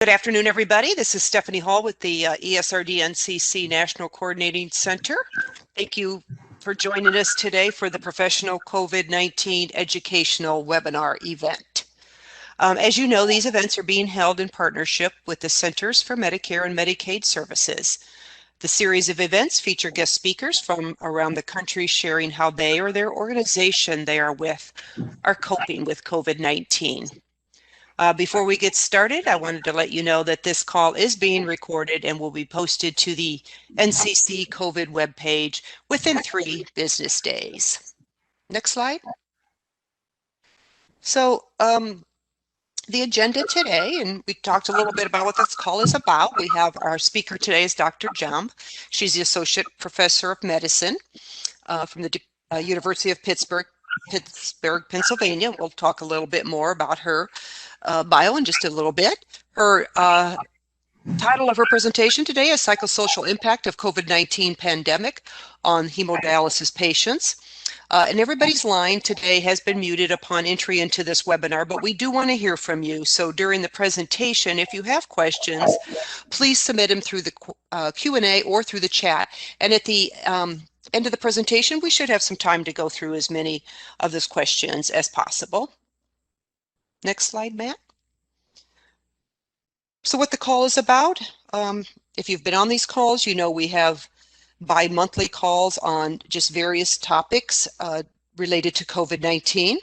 Good afternoon, everybody. This is Stephanie Hall with the ESRD NCC National Coordinating Center. Thank you for joining us today for the Professional COVID-19 Educational Webinar event. As you know, these events are being held in partnership with the Centers for Medicare and Medicaid Services. The series of events feature guest speakers from around the country sharing how they or their organization they are with are coping with COVID-19. Before we get started, I wanted to let you know that this call is being recorded and will be posted to the NCC COVID webpage within 3 business days. Next slide. So the agenda today, and we talked a little bit about what this call is about. We have our speaker today is Dr. Jhamb. She's the Associate Professor of Medicine from the University of Pittsburgh, Pennsylvania. We'll talk a little bit more about her bio in just a little bit. Her title of her presentation today is Psychosocial Impact of COVID-19 Pandemic on Hemodialysis Patients. And everybody's line today has been muted upon entry into this webinar, but we do want to hear from you. So during the presentation, if you have questions, please submit them through the Q&A or through the chat. And at the end of the presentation, we should have some time to go through as many of those questions as possible. Next slide, Matt. So what the call is about, if you've been on these calls, you know we have bi-monthly calls on just various topics related to COVID-19.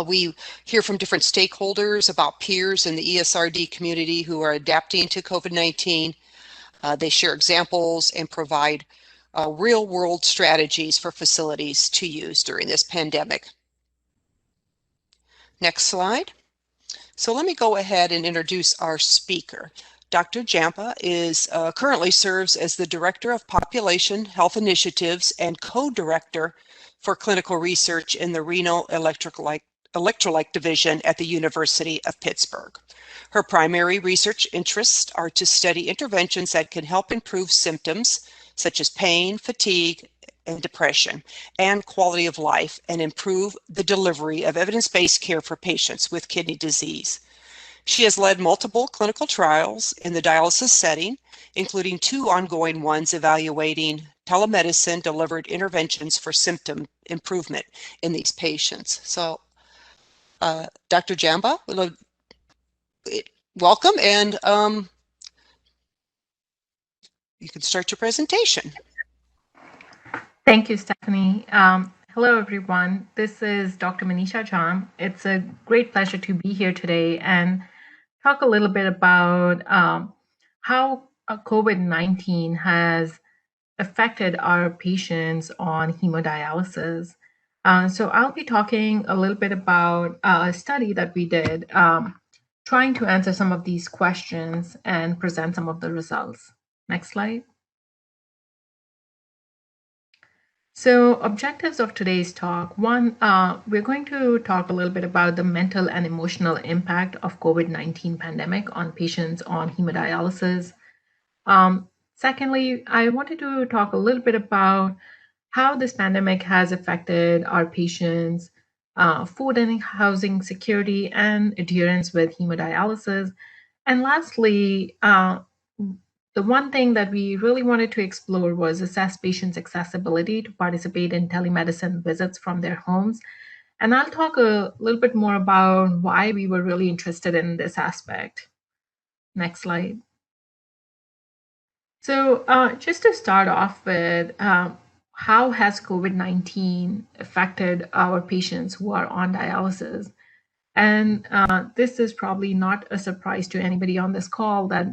We hear from different stakeholders about peers in the ESRD community who are adapting to COVID-19. They share examples and provide real-world strategies for facilities to use during this pandemic. Next slide. So let me go ahead and introduce our speaker. Dr. Jhamb is currently serves as the Director of Population Health Initiatives and Co-Director for Clinical Research in the Renal Electrolyte Division at the University of Pittsburgh. Her primary research interests are to study interventions that can help improve symptoms such as pain, fatigue, and depression, and quality of life, and improve the delivery of evidence-based care for patients with kidney disease. She has led multiple clinical trials in the dialysis setting, including 2 ongoing ones evaluating telemedicine delivered interventions for symptom improvement in these patients. So, Dr. Jhamb, welcome, and you can start your presentation. Thank you, Stephanie. Hello, everyone. This is Dr. Manisha Jhamb. It's a great pleasure to be here today and talk a little bit about how COVID-19 has affected our patients on hemodialysis. So I'll be talking a little bit about a study that we did, trying to answer some of these questions and present some of the results. Next slide. So objectives of today's talk. One, we're going to talk a little bit about the mental and emotional impact of COVID-19 pandemic on patients on hemodialysis. Secondly, I wanted to talk a little bit about how this pandemic has affected our patients' food and housing security and adherence with hemodialysis. And lastly, the one thing that we really wanted to explore was assess patients' accessibility to participate in telemedicine visits from their homes. And I'll talk a little bit more about why we were really interested in this aspect. Next slide. So just to start off with, how has COVID-19 affected our patients who are on dialysis? And this is probably not a surprise to anybody on this call that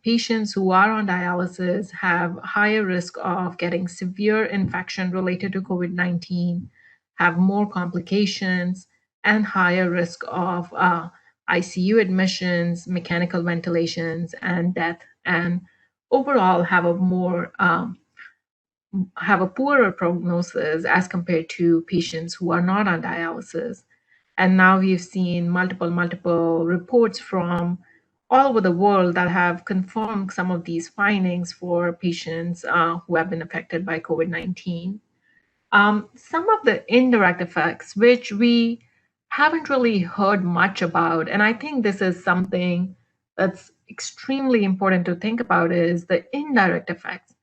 patients who are on dialysis have higher risk of getting severe infection related to COVID-19, have more complications, and higher risk of ICU admissions, mechanical ventilations, and death, and overall have a poorer prognosis as compared to patients who are not on dialysis. And now we've seen multiple reports from all over the world that have confirmed some of these findings for patients who have been affected by COVID-19. Some of the indirect effects, which we haven't really heard much about, and I think this is something that's extremely important to think about, is the indirect effects.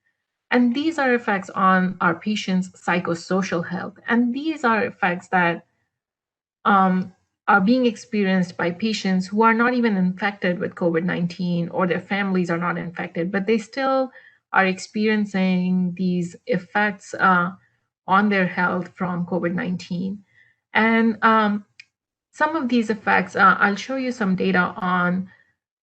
And these are effects on our patients' psychosocial health. And these are effects that are being experienced by patients who are not even infected with COVID-19, or their families are not infected, but they still are experiencing these effects on their health from COVID-19. And some of these effects, I'll show you some data on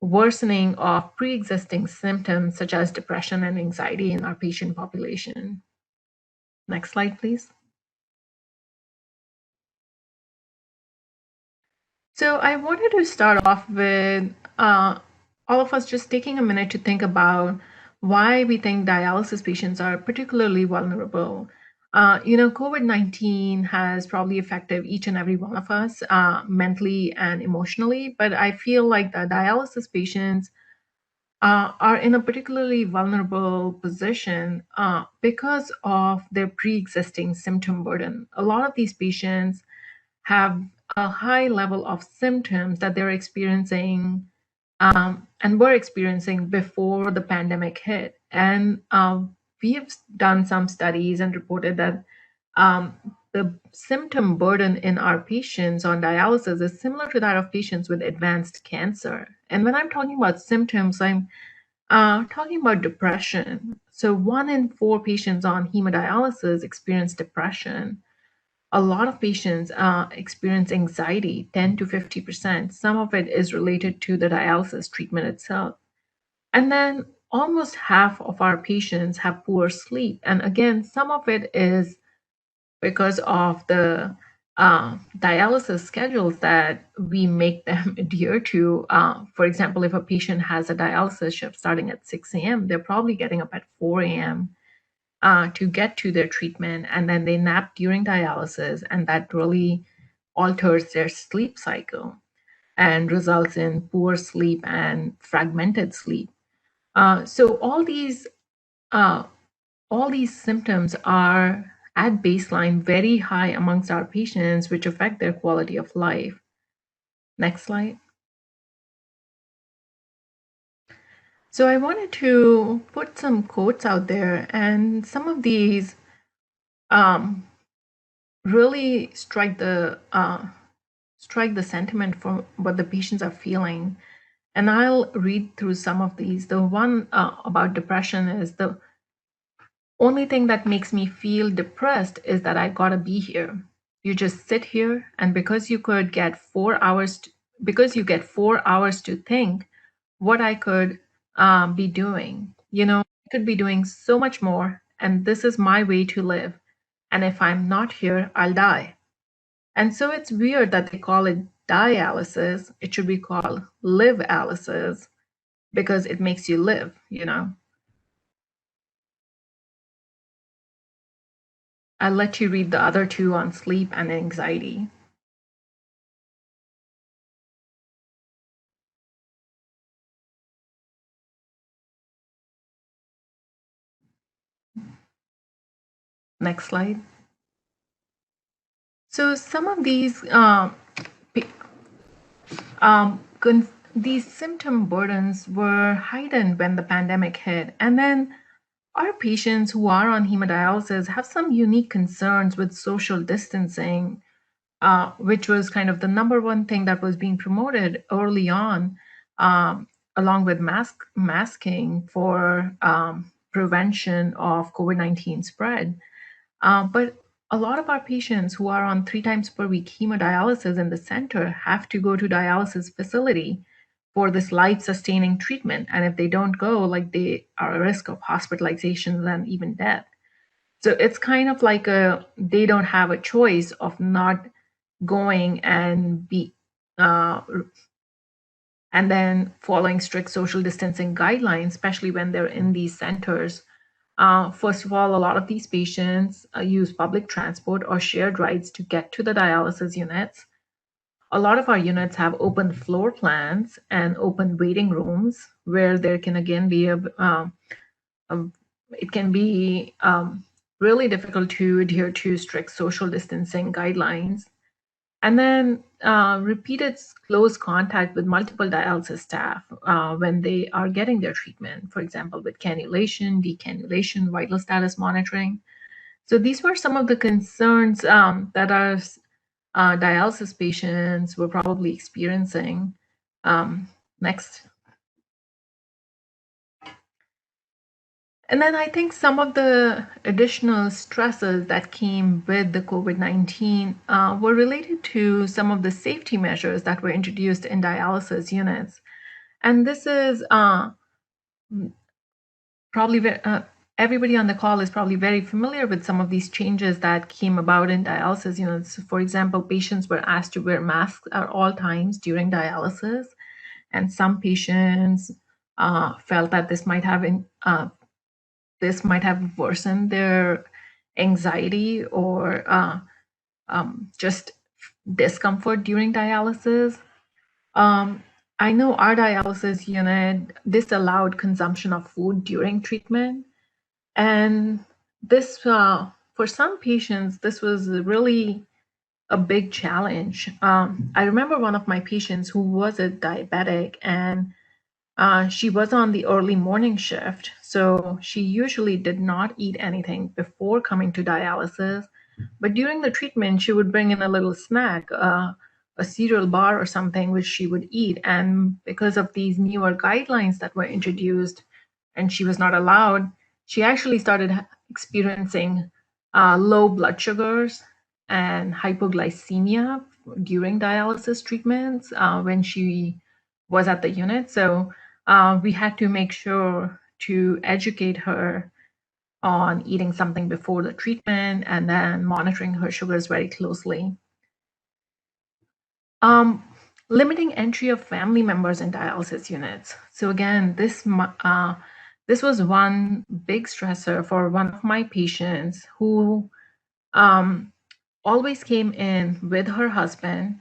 worsening of pre-existing symptoms such as depression and anxiety in our patient population. Next slide, please. So I wanted to start off with all of us just taking a minute to think about why we think dialysis patients are particularly vulnerable. COVID-19 has probably affected each and every one of us mentally and emotionally, but I feel like the dialysis patients are in a particularly vulnerable position because of their pre-existing symptom burden. A lot of these patients have a high level of symptoms that they're experiencing and were experiencing before the pandemic hit. And we have done some studies and reported that the symptom burden in our patients on dialysis is similar to that of patients with advanced cancer. And when I'm talking about symptoms, I'm talking about depression. So 1 in 4 patients on hemodialysis experience depression. A lot of patients experience anxiety, 10 to 50%. Some of it is related to the dialysis treatment itself. And then almost half of our patients have poor sleep. And again, some of it is because of the dialysis schedules that we make them adhere to. For example, if a patient has a dialysis shift starting at 6 a.m., they're probably getting up at 4 a.m. To get to their treatment, and then they nap during dialysis, and that really alters their sleep cycle and results in poor sleep and fragmented sleep. So all these symptoms are at baseline very high amongst our patients, which affect their quality of life. Next slide. So I wanted to put some quotes out there, and some of these really strike the sentiment for what the patients are feeling. And I'll read through some of these. The one about depression is, the only thing that makes me feel depressed is that I gotta be here. You just sit here, and because you get 4 hours to think what I could be doing. I could be doing so much more, and this is my way to live. And if I'm not here, I'll die. And so it's weird that they call it dialysis. It should be called live-alysis because it makes you live. I'll let you read the other two on sleep and anxiety. Next slide. So some of these these symptom burdens were heightened when the pandemic hit. And then our patients who are on hemodialysis have some unique concerns with social distancing, which was kind of the number one thing that was being promoted early on, along with masking for prevention of COVID-19 spread. But a lot of our patients who are on 3 times per week hemodialysis in the center have to go to dialysis facility for this life-sustaining treatment. And if they don't go, they are at risk of hospitalization and even death. So it's kind of like they don't have a choice of not going and then following strict social distancing guidelines, especially when they're in these centers. First of all, a lot of these patients use public transport or shared rides to get to the dialysis units. A lot of our units have open floor plans and open waiting rooms where there can again be it can be really difficult to adhere to strict social distancing guidelines. And then repeated close contact with multiple dialysis staff when they are getting their treatment, for example, with cannulation, decannulation, vital status monitoring. So these were some of the concerns that our dialysis patients were probably experiencing. Next. And then I think some of the additional stresses that came with the COVID-19 were related to some of the safety measures that were introduced in dialysis units. And this is probably everybody on the call is probably very familiar with some of these changes that came about in dialysis units. For example, patients were asked to wear masks at all times during dialysis, and some patients felt that this might have worsened their anxiety or just discomfort during dialysis. I know our dialysis unit disallowed consumption of food during treatment. And this, for some patients, this was really a big challenge. I remember one of my patients who was a diabetic, and she was on the early morning shift. So she usually did not eat anything before coming to dialysis. But during the treatment, she would bring in a little snack, a cereal bar or something, which she would eat. And because of these newer guidelines that were introduced, and she was not allowed, she actually started experiencing low blood sugars and hypoglycemia during dialysis treatments when she was at the unit. So we had to make sure to educate her on eating something before the treatment and then monitoring her sugars very closely. Limiting entry of family members in dialysis units. So again, this was one big stressor for one of my patients who always came in with her husband,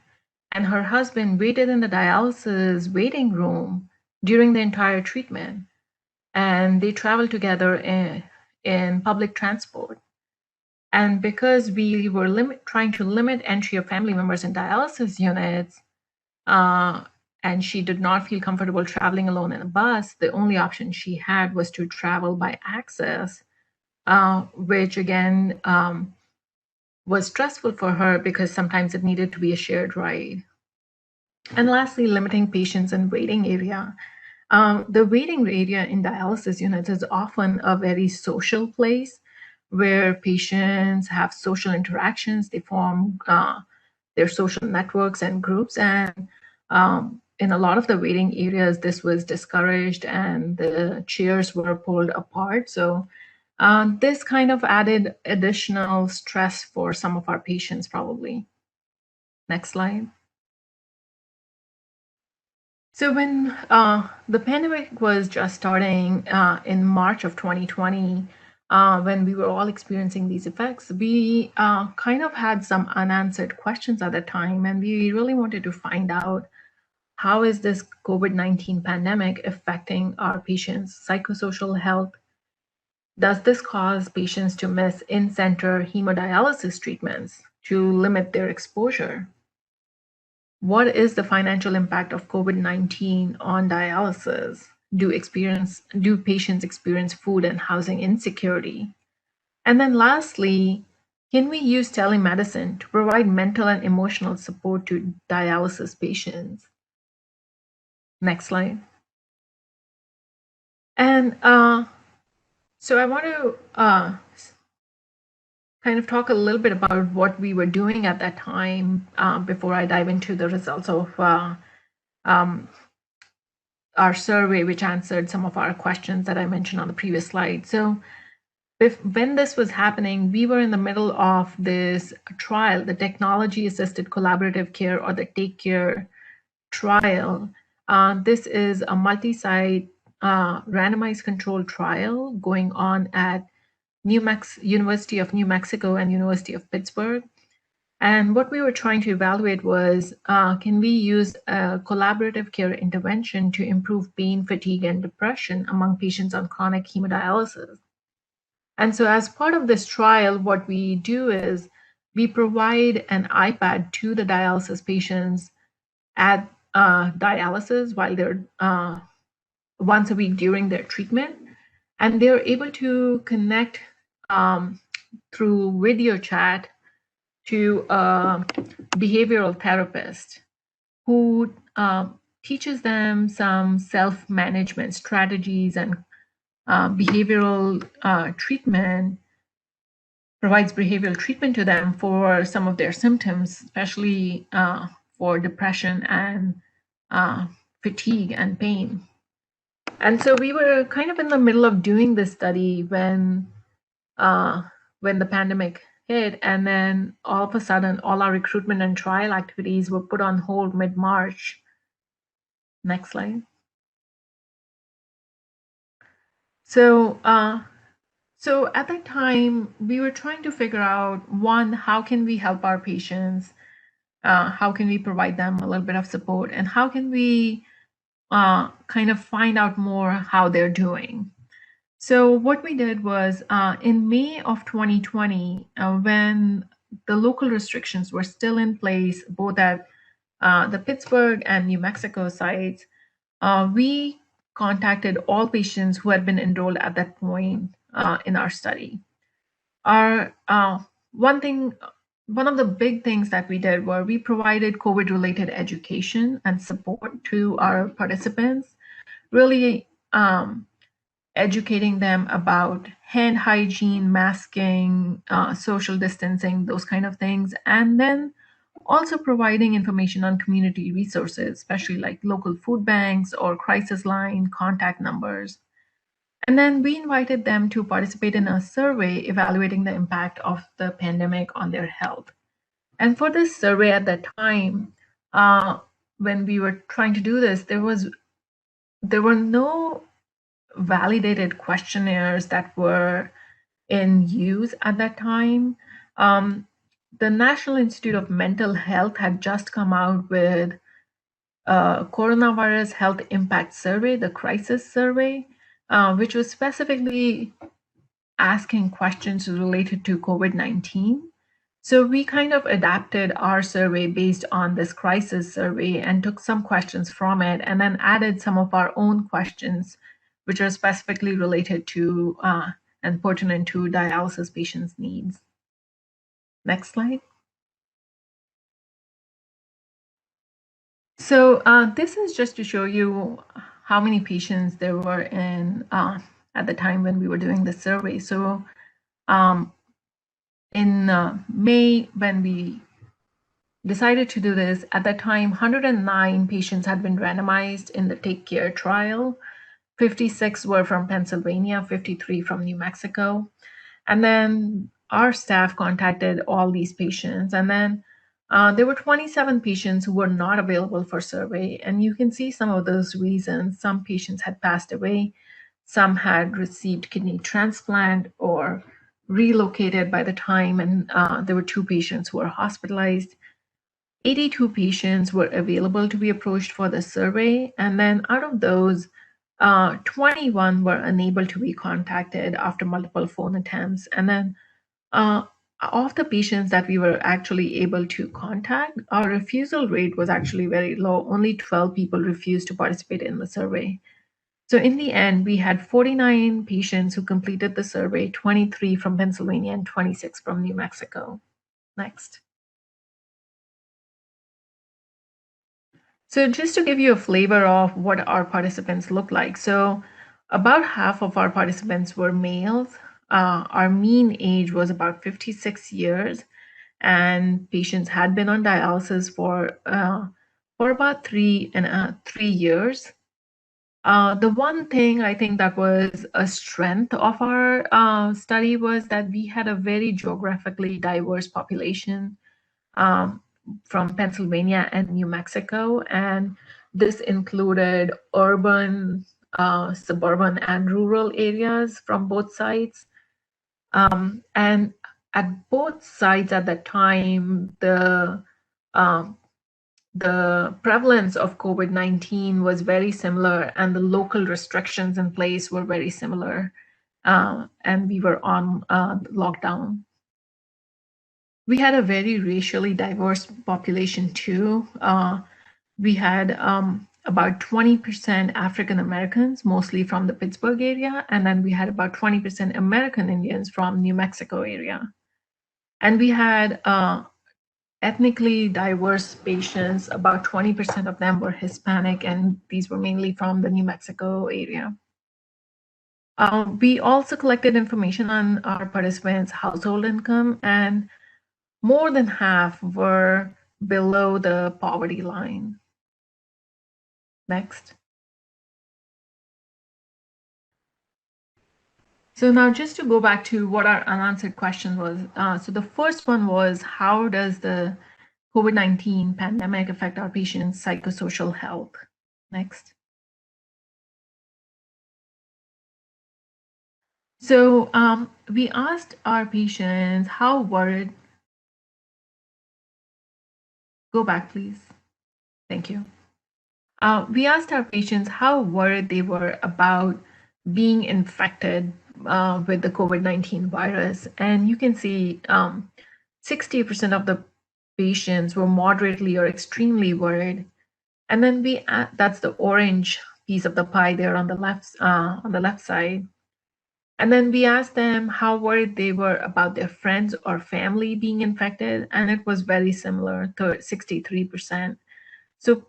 and her husband waited in the dialysis waiting room during the entire treatment. And they traveled together in public transport. And because we were trying to limit entry of family members in dialysis units, and she did not feel comfortable traveling alone in a bus, the only option she had was to travel by access, which again was stressful for her because sometimes it needed to be a shared ride. And lastly, limiting patients in waiting area. The waiting area in dialysis units is often a very social place where patients have social interactions. They form their social networks and groups. And in a lot of the waiting areas, this was discouraged and the chairs were pulled apart. So this kind of added additional stress for some of our patients, probably. Next slide. So when the pandemic was just starting in March of 2020, when we were all experiencing these effects, we kind of had some unanswered questions at the time, and we really wanted to find out how is this COVID-19 pandemic affecting our patients' psychosocial health? Does this cause patients to miss in-center hemodialysis treatments to limit their exposure? What is the financial impact of COVID-19 on dialysis? Do patients experience food and housing insecurity? And then lastly, can we use telemedicine to provide mental and emotional support to dialysis patients? Next slide. And so I want to kind of talk a little bit about what we were doing at that time before I dive into the results of our survey, which answered some of our questions that I mentioned on the previous slide. So when this was happening, we were in the middle of this trial, the Technology Assisted Collaborative Care, or the TACcare trial. This is a multi-site randomized controlled trial going on at University of New Mexico and University of Pittsburgh. And what we were trying to evaluate was, can we use a collaborative care intervention to improve pain, fatigue, and depression among patients on chronic hemodialysis? And so as part of this trial, what we do is we provide an iPad to the dialysis patients at dialysis while they're once a week during their treatment, and they're able to connect through video chat to a behavioral therapist who teaches them some self-management strategies and behavioral treatment, provides behavioral treatment to them for some of their symptoms, especially for depression and fatigue and pain. And so we were kind of in the middle of doing this study when the pandemic hit, and then all of a sudden, all our recruitment and trial activities were put on hold mid-March. Next slide. So at that time, we were trying to figure out, one, how can we help our patients? How can we provide them a little bit of support? And how can we kind of find out more how they're doing? So what we did was in May of 2020, when the local restrictions were still in place, both at the Pittsburgh and New Mexico sites, we contacted all patients who had been enrolled at that point in our study. One of the big things that we did were we provided COVID-related education and support to our participants, really educating them about hand hygiene, masking, social distancing, those kind of things, and then also providing information on community resources, especially like local food banks or crisis line contact numbers. And then we invited them to participate in a survey evaluating the impact of the pandemic on their health. And for this survey at that time, when we were trying to do this, there were no validated questionnaires that were in use at that time. The National Institute of Mental Health had just come out with a coronavirus health impact survey, the crisis survey, which was specifically asking questions related to COVID-19. So we kind of adapted our survey based on this crisis survey and took some questions from it and then added some of our own questions, which are specifically related to and pertinent to dialysis patients' needs. Next slide. So this is just to show you how many patients there were in at the time when we were doing the survey. So in May, when we decided to do this, at that time, 109 patients had been randomized in the TＡCcare trial. 56 were from Pennsylvania, 53 from New Mexico. And then our staff contacted all these patients. And then there were 27 patients who were not available for survey. And you can see some of those reasons. Some patients had passed away. Some had received kidney transplant or relocated by the time. And there were 2 patients who were hospitalized. 82 patients were available to be approached for the survey. And then out of those, 21 were unable to be contacted after multiple phone attempts. And then of the patients that we were actually able to contact, our refusal rate was actually very low. Only 12 people refused to participate in the survey. So in the end, we had 49 patients who completed the survey, 23 from Pennsylvania and 26 from New Mexico. Next. So just to give you a flavor of what our participants look like. So about half of our participants were males. Our mean age was about 56 years, and patients had been on dialysis for about 3 years. The one thing I think that was a strength of our study was that we had a very geographically diverse population from Pennsylvania and New Mexico, and this included urban, suburban, and rural areas from both sides. And at both sides at that time, the prevalence of COVID-19 was very similar, and the local restrictions in place were very similar, and we were on lockdown. We had a very racially diverse population too. We had about 20% African Americans, mostly from the Pittsburgh area, and then we had about 20% American Indians from New Mexico area. And we had ethnically diverse patients. About 20% of them were Hispanic, and these were mainly from the New Mexico area. We also collected information on our participants' household income, and more than half were below the poverty line. Next. So now just to go back to what our unanswered question was. So the first one was, how does the COVID-19 pandemic affect our patients' psychosocial health? Next. So we asked our patients how worried. Go back, please. Thank you. We asked our patients how worried they were about being infected with the COVID-19 virus. And you can see 60% of the patients were moderately or extremely worried. And then that's the orange piece of the pie there on the left side. And then we asked them how worried they were about their friends or family being infected, and it was very similar, 63%. So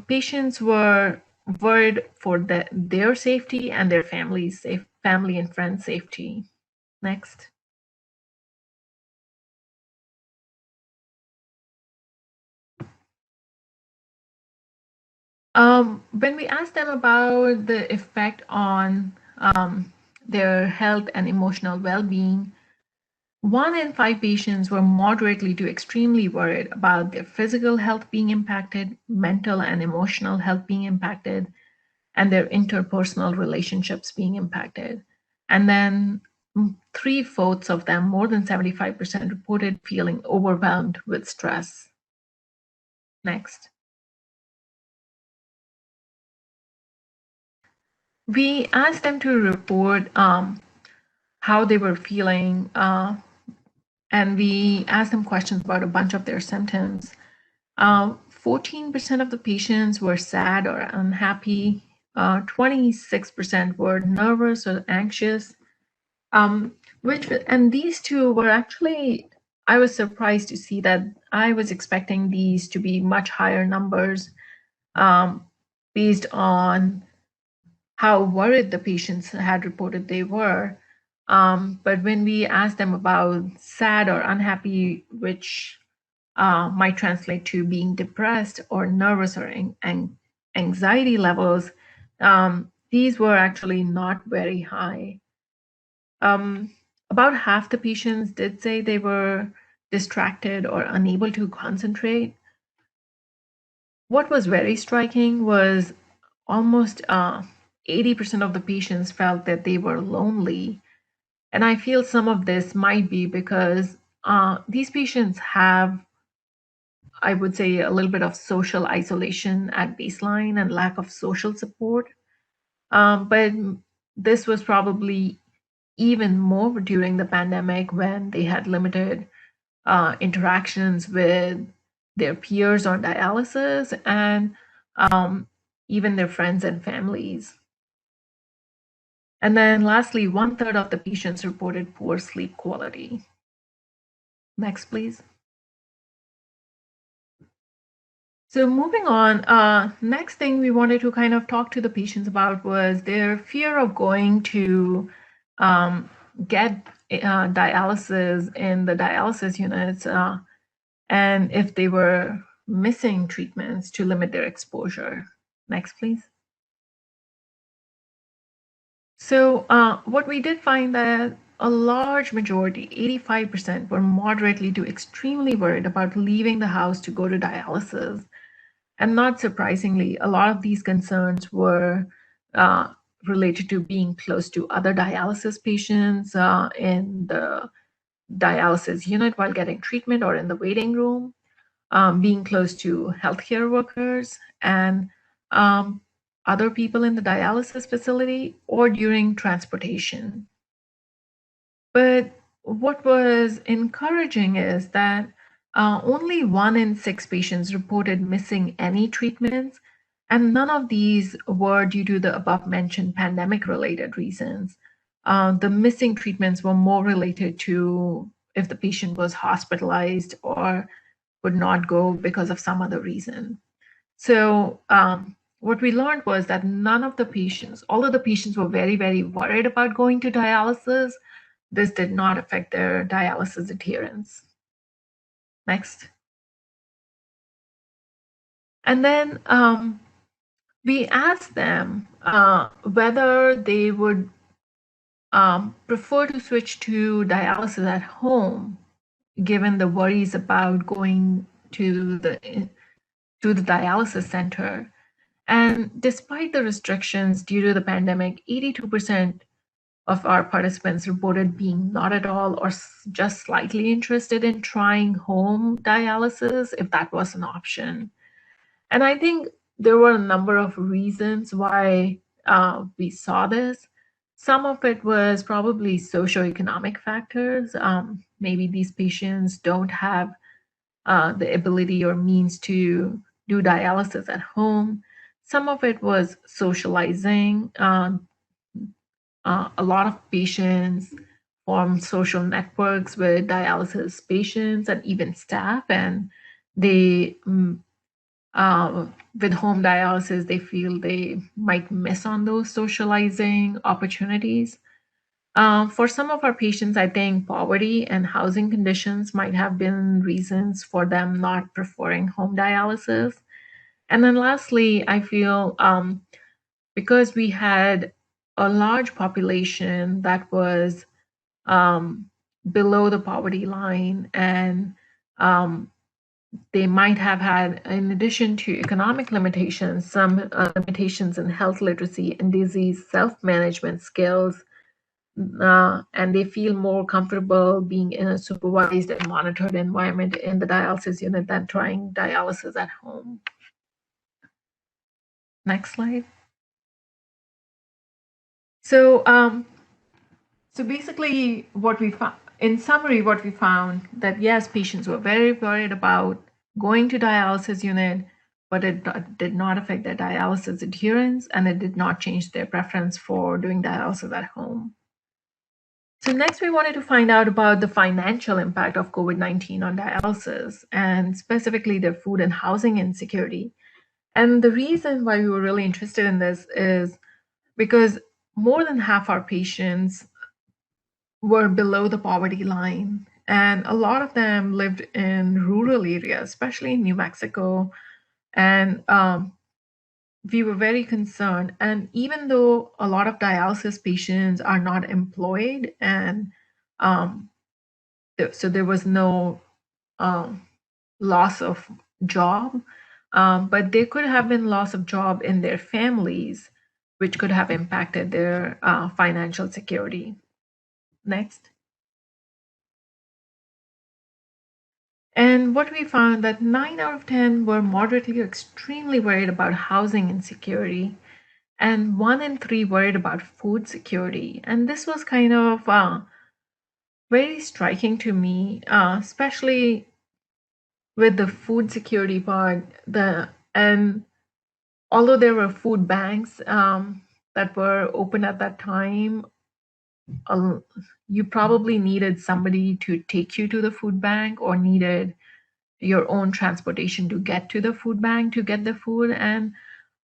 patients were worried for their safety and their family and friends' safety. Next. When we asked them about the effect on their health and emotional well-being, 1 in 5 patients were moderately to extremely worried about their physical health being impacted, mental and emotional health being impacted, and their interpersonal relationships being impacted. And then 3/4 of them, more than 75%, reported feeling overwhelmed with stress. Next. We asked them to report how they were feeling, and we asked them questions about a bunch of their symptoms. 14% of the patients were sad or unhappy. 26% were nervous or anxious. And these two were actually, I was surprised to see that. I was expecting these to be much higher numbers based on how worried the patients had reported they were. But when we asked them about sad or unhappy, which might translate to being depressed or nervous or anxiety levels, these were actually not very high. About half the patients did say they were distracted or unable to concentrate. What was very striking was almost 80% of the patients felt that they were lonely. And I feel some of this might be because these patients have, I would say, a little bit of social isolation at baseline and lack of social support. But this was probably even more during the pandemic when they had limited interactions with their peers on dialysis and even their friends and families. And then lastly, 1/3 of the patients reported poor sleep quality. Next, please. So moving on, next thing we wanted to kind of talk to the patients about was their fear of going to get dialysis in the dialysis units and if they were missing treatments to limit their exposure. Next, please. So what we did find that a large majority, 85%, were moderately to extremely worried about leaving the house to go to dialysis. And not surprisingly, a lot of these concerns were related to being close to other dialysis patients in the dialysis unit while getting treatment or in the waiting room, being close to healthcare workers and other people in the dialysis facility, or during transportation. But what was encouraging is that only 1 in 6 patients reported missing any treatments, and none of these were due to the above mentioned pandemic related reasons. The missing treatments were more related to if the patient was hospitalized or could not go because of some other reason. So what we learned was that none of the patients, although the patients were very, very worried about going to dialysis, this did not affect their dialysis adherence. Next. And then we asked them whether they would prefer to switch to dialysis at home, given the worries about going to the dialysis center. And despite the restrictions due to the pandemic, 82% of our participants reported being not at all or just slightly interested in trying home dialysis if that was an option. And I think there were a number of reasons why we saw this. Some of it was probably socioeconomic factors. Maybe these patients don't have the ability or means to do dialysis at home. Some of it was socializing. A lot of patients form social networks with dialysis patients and even staff, and they with home dialysis, they feel they might miss on those socializing opportunities. For some of our patients, I think poverty and housing conditions might have been reasons for them not preferring home dialysis. And then lastly, I feel because we had a large population that was below the poverty line, and they might have had, in addition to economic limitations, some limitations in health literacy and disease self-management skills, and they feel more comfortable being in a supervised and monitored environment in the dialysis unit than trying dialysis at home. Next slide. So, so basically, what we found, in summary, what we found that yes, patients were very worried about going to dialysis unit, but it did not affect their dialysis adherence, and it did not change their preference for doing dialysis at home. So next, we wanted to find out about the financial impact of COVID-19 on dialysis, and specifically the food and housing insecurity. And the reason why we were really interested in this is because more than half our patients were below the poverty line, and a lot of them lived in rural areas, especially in New Mexico. And we were very concerned. And even though a lot of dialysis patients are not employed, and so there was no loss of job, but there could have been loss of job in their families, which could have impacted their financial security. Next. And what we found that 9 out of 10 were moderately or extremely worried about housing insecurity, and 1 in 3 worried about food security. And this was kind of very striking to me, especially with the food security part. And although there were food banks that were open at that time, you probably needed somebody to take you to the food bank, or needed your own transportation to get to the food bank to get the food. And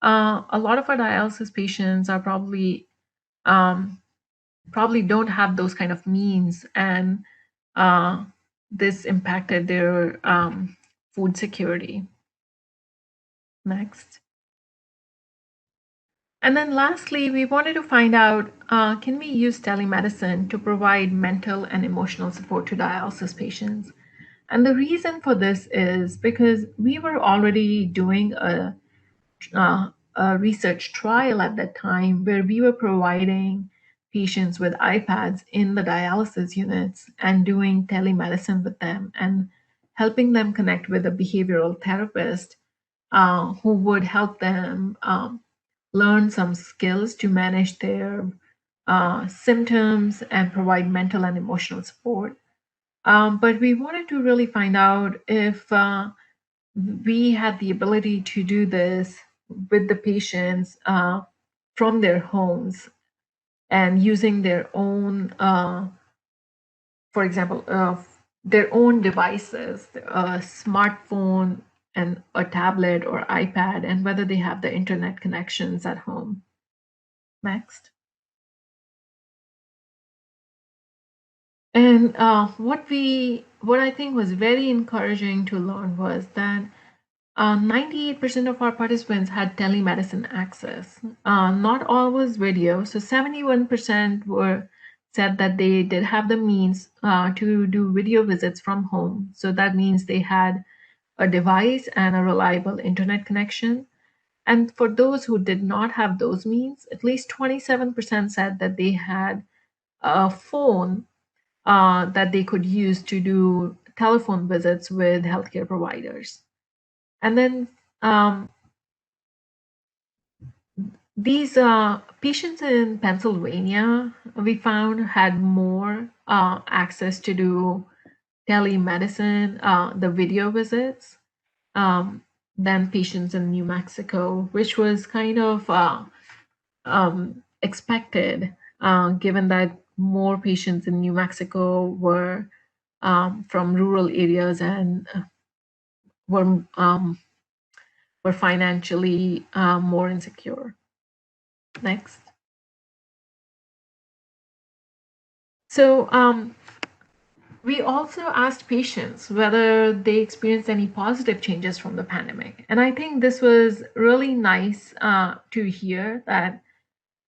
a lot of our dialysis patients are probably don't have those kind of means, and this impacted their food security. Next. And then lastly, we wanted to find out, can we use telemedicine to provide mental and emotional support to dialysis patients? And the reason for this is because we were already doing a research trial at that time where we were providing patients with iPads in the dialysis units and doing telemedicine with them and helping them connect with a behavioral therapist who would help them learn some skills to manage their symptoms and provide mental and emotional support. But we wanted to really find out if we had the ability to do this with the patients from their homes and using their own, for example, their own devices, a smartphone and a tablet or iPad, and whether they have the internet connections at home. Next. And what I think was very encouraging to learn was that 98% of our participants had telemedicine access. Not all was video, so 71% were said that they did have the means to do video visits from home. So that means they had a device and a reliable internet connection. And for those who did not have those means, at least 27% said that they had a phone that they could use to do telephone visits with healthcare providers. And then these patients in Pennsylvania, we found had more access to do telemedicine, the video visits, than patients in New Mexico, which was kind of expected, given that more patients in New Mexico were from rural areas and were financially more insecure. Next. So we also asked patients whether they experienced any positive changes from the pandemic. And I think this was really nice to hear that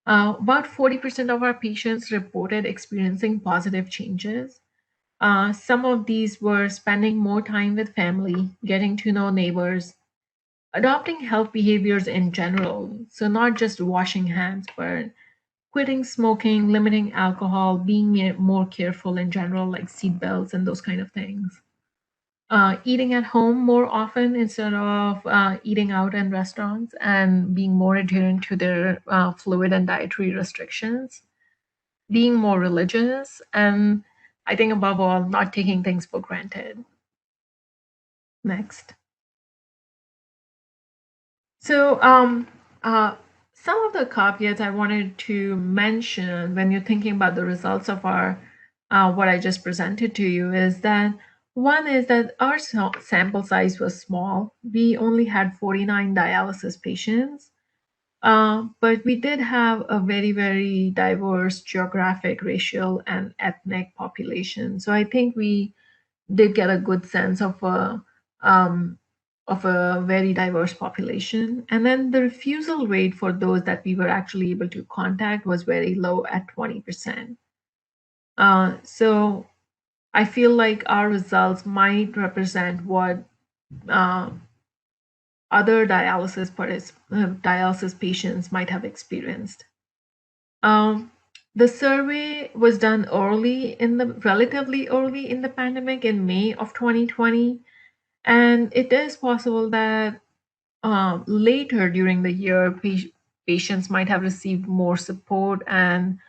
about 40% of our patients reported experiencing positive changes. Some of these were spending more time with family, getting to know neighbors, adopting health behaviors in general. So not just washing hands, but quitting smoking, limiting alcohol, being more careful in general, like seat belts and those kind of things. Eating at home more often instead of eating out in restaurants, and being more adherent to their fluid and dietary restrictions. Being more religious, and I think above all, not taking things for granted. Next. So some of the caveats I wanted to mention when you're thinking about the results of our what I just presented to you is that one is that our sample size was small. We only had 49 dialysis patients, but we did have a very, very diverse geographic, racial, and ethnic population. So I think we did get a good sense of a very diverse population. And then the refusal rate for those that we were actually able to contact was very low at 20%. So I feel like our results might represent what other dialysis patients might have experienced. The survey was done relatively early in the pandemic in May of 2020. And it is possible that later during the year, patients might have received more support and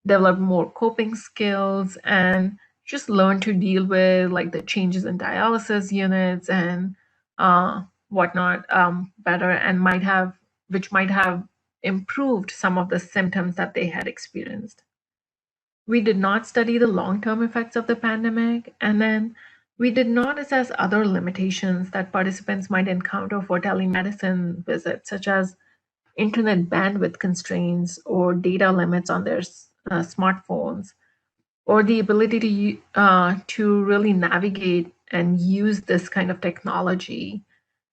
developed more coping skills and just learned to deal with like the changes in dialysis units and whatnot better, and which might have improved some of the symptoms that they had experienced. We did not study the long-term effects of the pandemic, and then we did not assess other limitations that participants might encounter for telemedicine visits, such as internet bandwidth constraints or data limits on their smartphones, or the ability to really navigate and use this kind of technology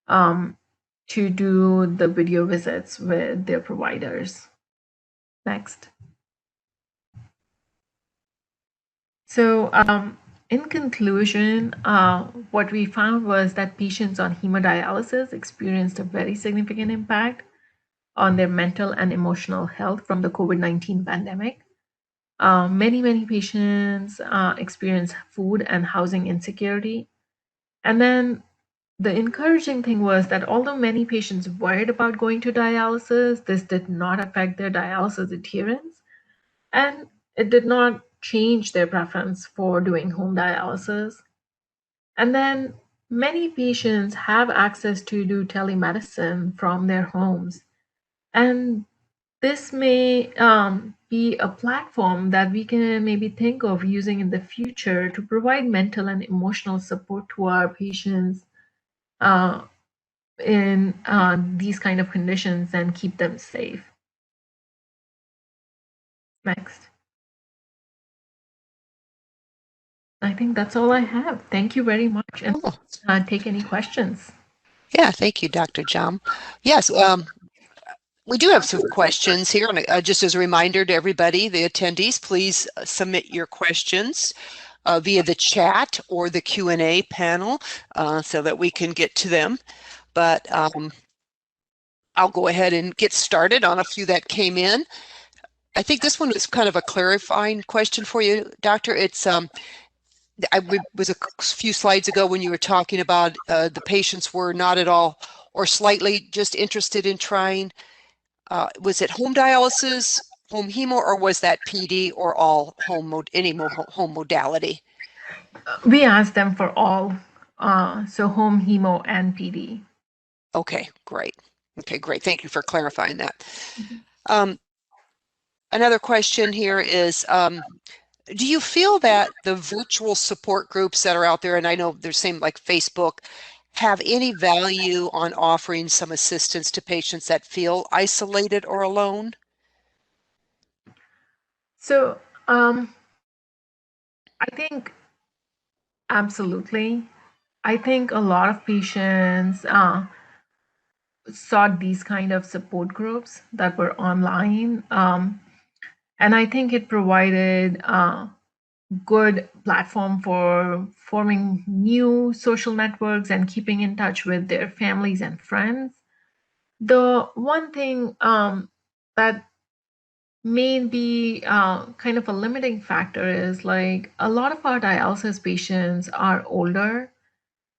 to do the video visits with their providers. Next. So in conclusion, what we found was that patients on hemodialysis experienced a very significant impact on their mental and emotional health from the COVID-19 pandemic. Many patients experienced food and housing insecurity. And then the encouraging thing was that although many patients worried about going to dialysis, this did not affect their dialysis adherence. and it did not change their preference for doing home dialysis. And then many patients have access to do telemedicine from their homes. And this may be a platform that we can maybe think of using in the future to provide mental and emotional support to our patients uh, in these kind of conditions and keep them safe. Next. I think that's all I have. Thank you very much. And take any questions. Yeah, thank you, Dr. Jhamb. Yes, we do have some questions here. And just as a reminder to everybody, the attendees, please submit your questions via the chat or the Q&A panel so that we can get to them. But I'll go ahead and get started on a few that came in. I think this one is kind of a clarifying question for you, Doctor. It's I was a few slides ago when you were talking about the patients were not at all or slightly just interested in trying. Was it home dialysis, home hemo, or was that PD or all any home modality? We asked them for all, so home hemo and PD. Okay, great. Okay, great. Thank you for clarifying that. Another question here is, do you feel that the virtual support groups that are out there, and I know there's same like Facebook, have any value on offering some assistance to patients that feel isolated or alone? So I think absolutely. I think a lot of patients sought these kind of support groups that were online. And I think it provided a good platform for forming new social networks and keeping in touch with their families and friends. The one thing that may be kind of a limiting factor is like a lot of our dialysis patients are older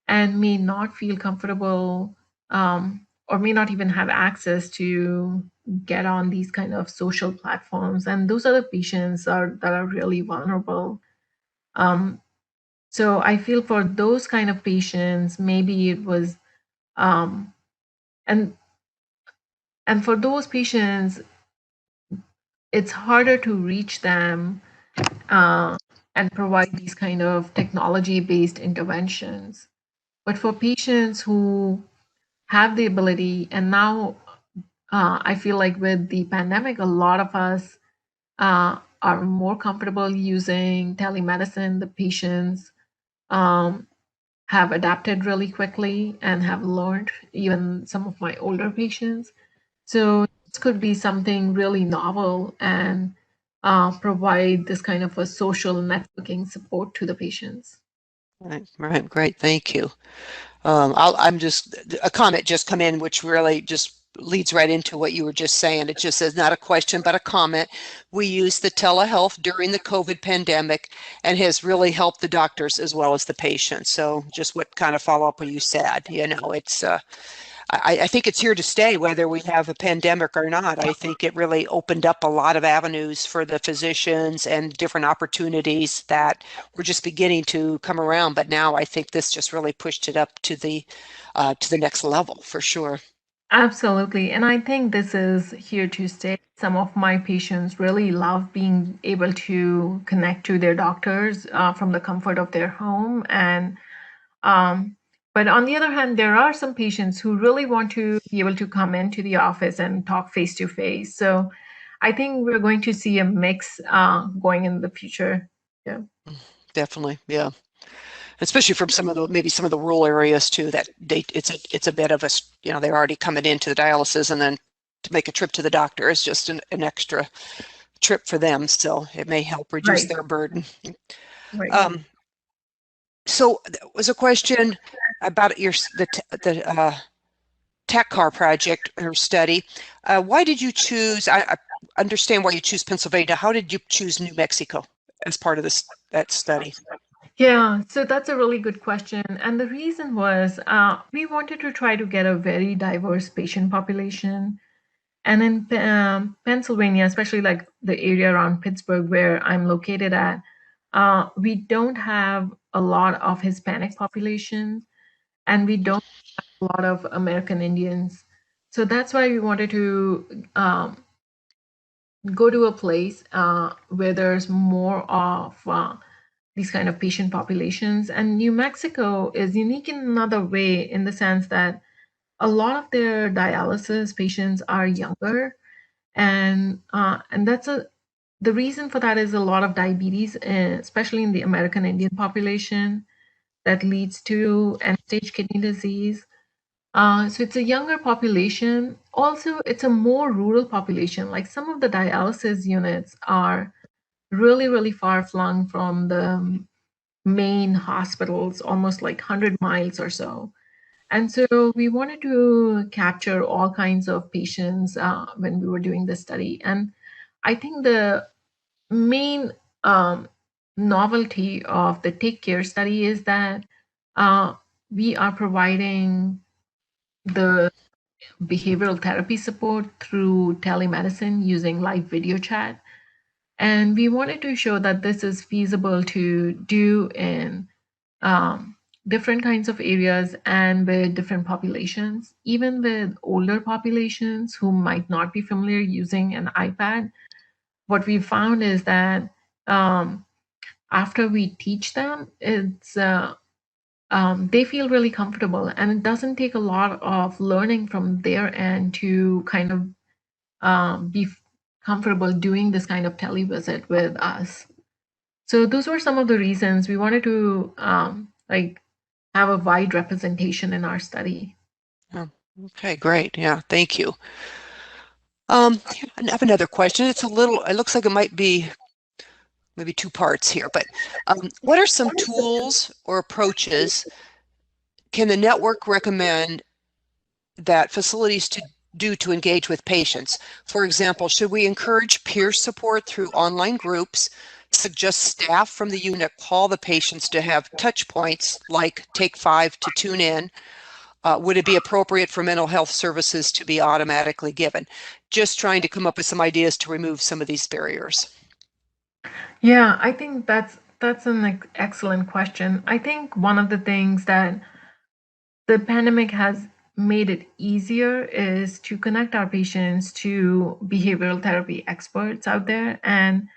and may not feel comfortable or may not even have access to get on these kind of social platforms. And those are the patients that are really vulnerable. So I feel for those kind of patients, maybe it was, and for those patients, it's harder to reach them and provide these kind of technology-based interventions. But for patients who have the ability, and now I feel like with the pandemic, a lot of us are more comfortable using telemedicine. The patients have adapted really quickly and have learned, even some of my older patients. So this could be something really novel and provide this kind of a social networking support to the patients. Right, great, thank you. I'm just, a comment just come in, which really just leads right into what you were just saying. It just says, not a question, but a comment. We used the telehealth during the COVID pandemic and has really helped the doctors as well as the patients. So just what kind of follow up what you said, it's, I think it's here to stay, whether we have a pandemic or not. I think it really opened up a lot of avenues for the physicians and different opportunities that were just beginning to come around. But now I think this just really pushed it up to the next level for sure. Absolutely. And I think this is here to stay. Some of my patients really love being able to connect to their doctors from the comfort of their home. And but on the other hand, there are some patients who really want to be able to come into the office and talk face to face. So I think we're going to see a mix going in the future. Yeah. Definitely. Yeah. Especially from maybe some of the rural areas too, that it's a bit of a, they're already coming into the dialysis, and then to make a trip to the doctor is just an extra trip for them. So it may help reduce their burden. Right. So there was a question about the TÄCcare project or study. Why did you choose, I understand why you choose Pennsylvania. How did you choose New Mexico as part of that study? Yeah, so that's a really good question. And the reason was we wanted to try to get a very diverse patient population. And in Pennsylvania, especially like the area around Pittsburgh where I'm located at, we don't have a lot of Hispanic population, and we don't have a lot of American Indians. So that's why we wanted to go to a place where there's more of these kind of patient populations. And New Mexico is unique in another way, in the sense that a lot of their dialysis patients are younger, and that's the reason for that is a lot of diabetes, especially in the American Indian population, that leads to end-stage kidney disease. So it's a younger population. Also, it's a more rural population. Like some of the dialysis units are really, really far flung from the main hospitals, almost like 100 miles or so. And so we wanted to capture all kinds of patients when we were doing this study. And I think the main novelty of the TＡCcare study is that uh, we are providing the behavioral therapy support through telemedicine using live video chat. And we wanted to show that this is feasible to do in um, different kinds of areas and with different populations, even with older populations who might not be familiar using an iPad. What we found is that um, after we teach them, they feel really comfortable, and it doesn't take a lot of learning from their end to kind of be comfortable doing this kind of televisit with us. So those were some of the reasons we wanted to like have a wide representation in our study. Oh, okay, great. Yeah, thank you. I have another question. It looks like it might be maybe two parts here, but what are some tools or approaches can the network recommend that facilities to do to engage with patients? For example, should we encourage peer support through online groups, suggest staff from the unit call the patients to have touch points like take 5 to tune in? Would it be appropriate for mental health services to be automatically given? Just trying to come up with some ideas to remove some of these barriers. Yeah, I think that's an excellent question. I think one of the things that the pandemic has made it easier is to connect our patients to behavioral therapy experts out there. And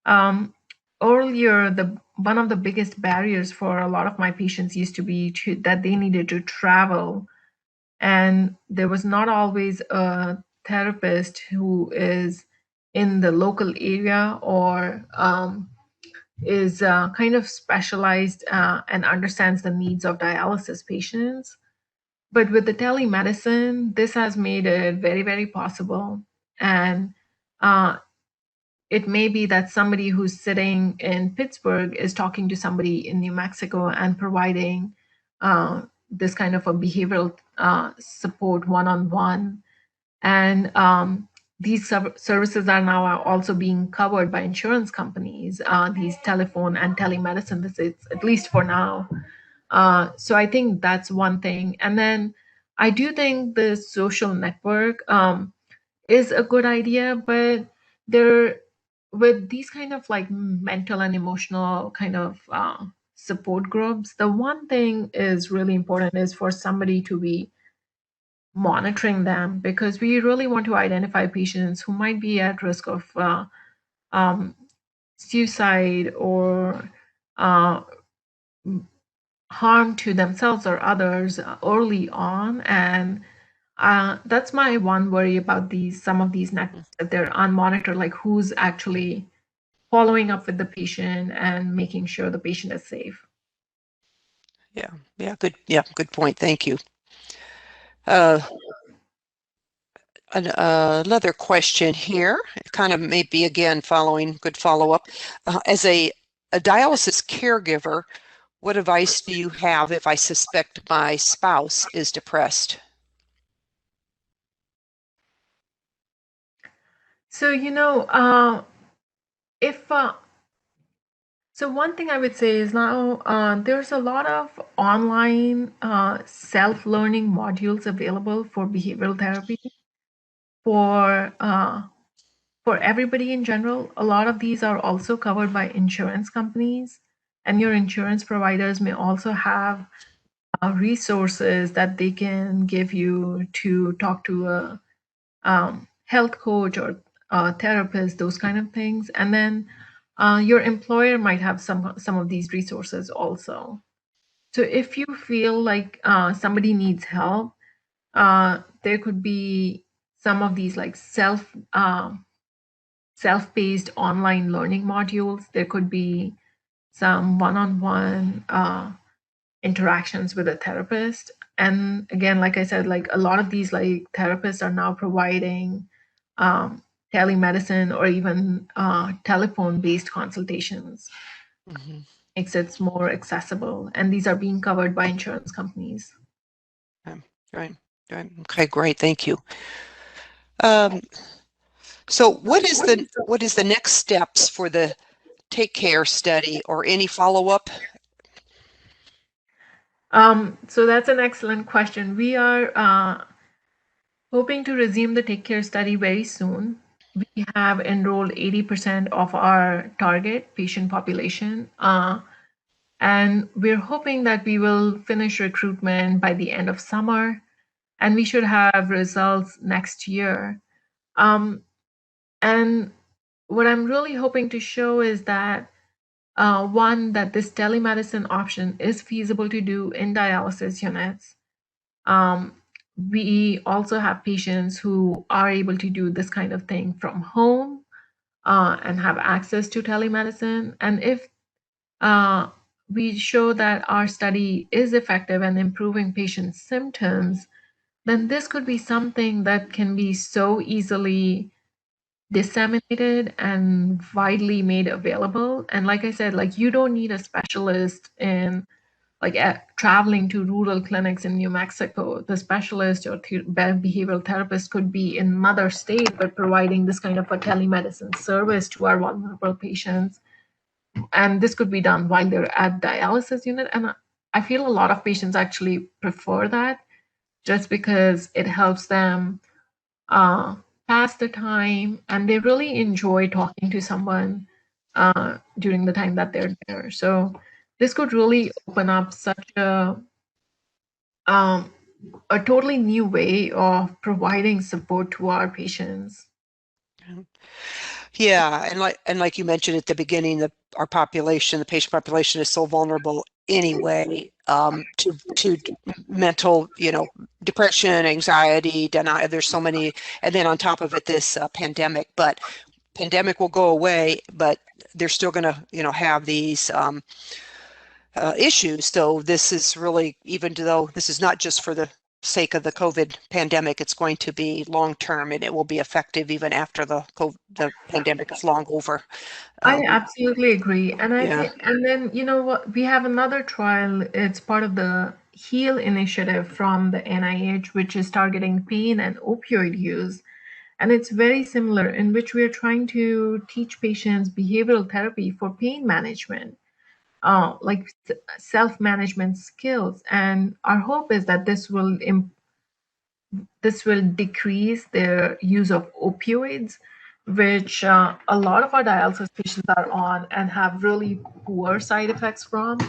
um, earlier, the one of the biggest barriers for a lot of my patients used to be that they needed to travel, and there was not always a therapist who is in the local area or is kind of specialized and understands the needs of dialysis patients. But with the telemedicine, this has made it very, very possible. And uh, it may be that somebody who's sitting in Pittsburgh is talking to somebody in New Mexico and providing this kind of a behavioral support one on one. And these services are now also being covered by insurance companies, these telephone and telemedicine visits, at least for now. So I think that's one thing. And then I do think the social network is a good idea, but there, with these kind of like mental and emotional kind of support groups, the one thing is really important is for somebody to be monitoring them, because we really want to identify patients who might be at risk of um, suicide or uh, harm to themselves or others early on. And that's my one worry about some of these networks, that they're unmonitored, like who's actually following up with the patient and making sure the patient is safe. Good point. Thank you. Another question here, kind of maybe again following good follow-up. As a dialysis caregiver, what advice do you have if I suspect my spouse is depressed? So, if so one thing I would say is now there's a lot of online self-learning modules available for behavioral therapy. for everybody in general, a lot of these are also covered by insurance companies, and your insurance providers may also have resources that they can give you to talk to a health coach or a therapist, those kind of things. And then your employer might have some of these resources also. So if you feel like somebody needs help, there could be some of these like self-paced online learning modules. There could be some one-on-one interactions with a therapist. And again, like I said, like a lot of these like therapists are now providing telemedicine or even telephone-based consultations. Mm-hmm. Makes it more accessible, and these are being covered by insurance companies. Right. Okay, great. Thank you. So what is the next steps for the TＡCcare study or any follow-up? So that's an excellent question. We are hoping to resume the TACcare study very soon. We have enrolled 80% of our target patient population. And we're hoping that we will finish recruitment by the end of summer, and we should have results next year. And what I'm really hoping to show is that one, that this telemedicine option is feasible to do in dialysis units. We also have patients who are able to do this kind of thing from home and have access to telemedicine. And if we show that our study is effective in improving patients' symptoms, then this could be something that can be so easily disseminated and widely made available. And like I said, like you don't need a specialist in like traveling to rural clinics in New Mexico. The specialist or behavioral therapist could be in another state, but providing this kind of a telemedicine service to our vulnerable patients. And this could be done while they're at dialysis unit. And I feel a lot of patients actually prefer that just because it helps them pass the time, and they really enjoy talking to someone during the time that they're there. So this could really open up such a totally new way of providing support to our patients. Yeah, and like you mentioned at the beginning, our population, the patient population, is so vulnerable anyway to mental, depression, anxiety, denial. There's so many, and then on top of it, this pandemic. But pandemic will go away, but they're still going to, have these issues. So this is really, even though this is not just for the sake of the COVID pandemic, it's going to be long term, and it will be effective even after the pandemic is long over. I absolutely agree. And I Yeah. think, and then, you know what, we have another trial. It's part of the HEAL initiative from the NIH, which is targeting pain and opioid use. And it's very similar, in which we are trying to teach patients behavioral therapy for pain management, like self-management skills. And our hope is that this will decrease their use of opioids, which a lot of our dialysis patients are on and have really poor side effects from.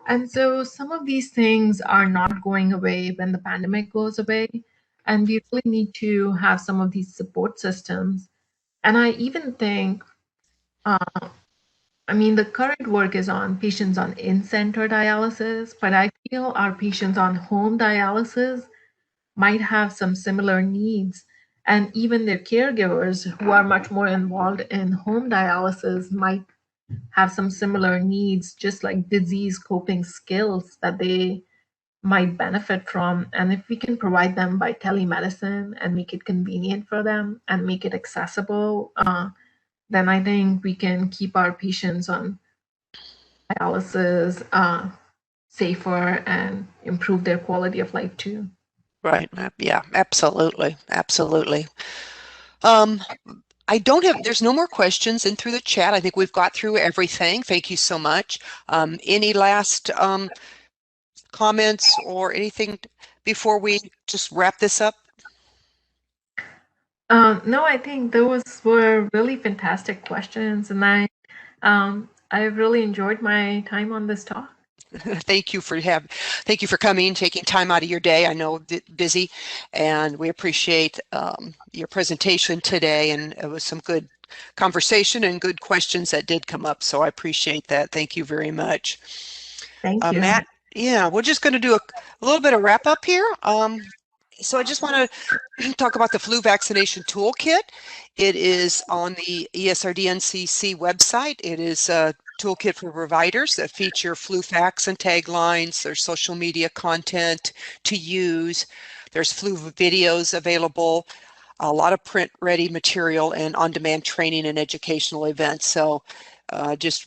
And so some of these things are not going away when the pandemic goes away. And we really need to have some of these support systems. And I even think, the current work is on patients on in-center dialysis, but I feel our patients on home dialysis might have some similar needs. And even their caregivers who are much more involved in home dialysis might have some similar needs, just like disease coping skills that they might benefit from. And if we can provide them by telemedicine and make it convenient for them and make it accessible, then I think we can keep our patients on dialysis safer and improve their quality of life too. Right. Yeah, absolutely. Absolutely. There's no more questions in through the chat. I think we've got through everything. Thank you so much. Any last comments or anything before we just wrap this up? No, I think those were really fantastic questions, and I've really enjoyed my time on this talk. Thank you for coming, taking time out of your day. I know busy, and we appreciate your presentation today, and it was some good conversation and good questions that did come up. So I appreciate that. Thank you very much. Thank you. Matt, yeah, we're just going to do a little bit of wrap up here. So I just want to talk about the flu vaccination toolkit. It is on the ESRD NCC website. It is a toolkit for providers that feature flu facts and taglines. There's social media content to use. There's flu videos available, a lot of print ready material, and on-demand training and educational events. So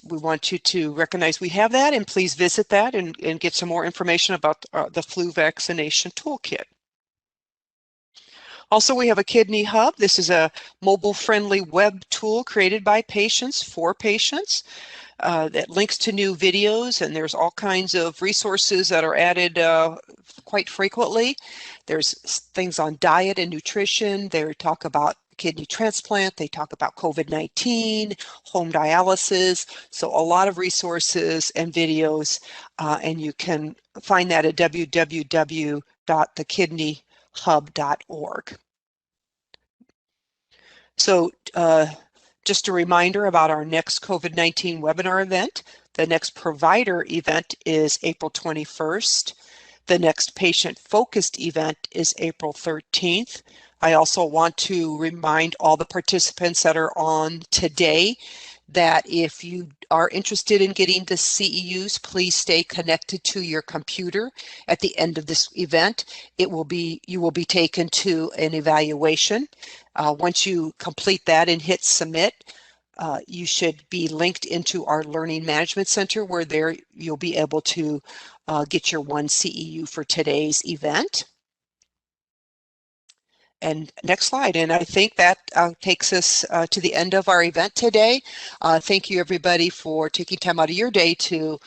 we want you to recognize we have that, and please visit that and get some more information about the flu vaccination toolkit. Also, we have a kidney hub. This is a mobile-friendly web tool created by patients for patients that links to new videos, and there's all kinds of resources that are added quite frequently. There's things on diet and nutrition. They talk about kidney transplant. They talk about COVID-19, home dialysis. So a lot of resources and videos, and you can find that at www.thekidneyhub.org. So just a reminder about our next COVID-19 webinar event. The next provider event is April 21st. The next patient-focused event is April 13th. I also want to remind all the participants that are on today that if you are interested in getting the CEUs, please stay connected to your computer. At the end of this event, you will be taken to an evaluation. Once you complete that and hit submit, you should be linked into our Learning Management Center, where there you'll be able to get your one CEU for today's event. And next slide. And I think that takes us to the end of our event today. Thank you, everybody, for taking time out of your day to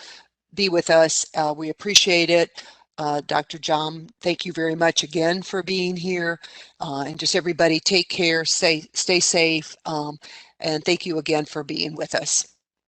be with us. We appreciate it. Dr. Jhamb, thank you very much again for being here. And just everybody, take care, stay safe, and thank you again for being with us.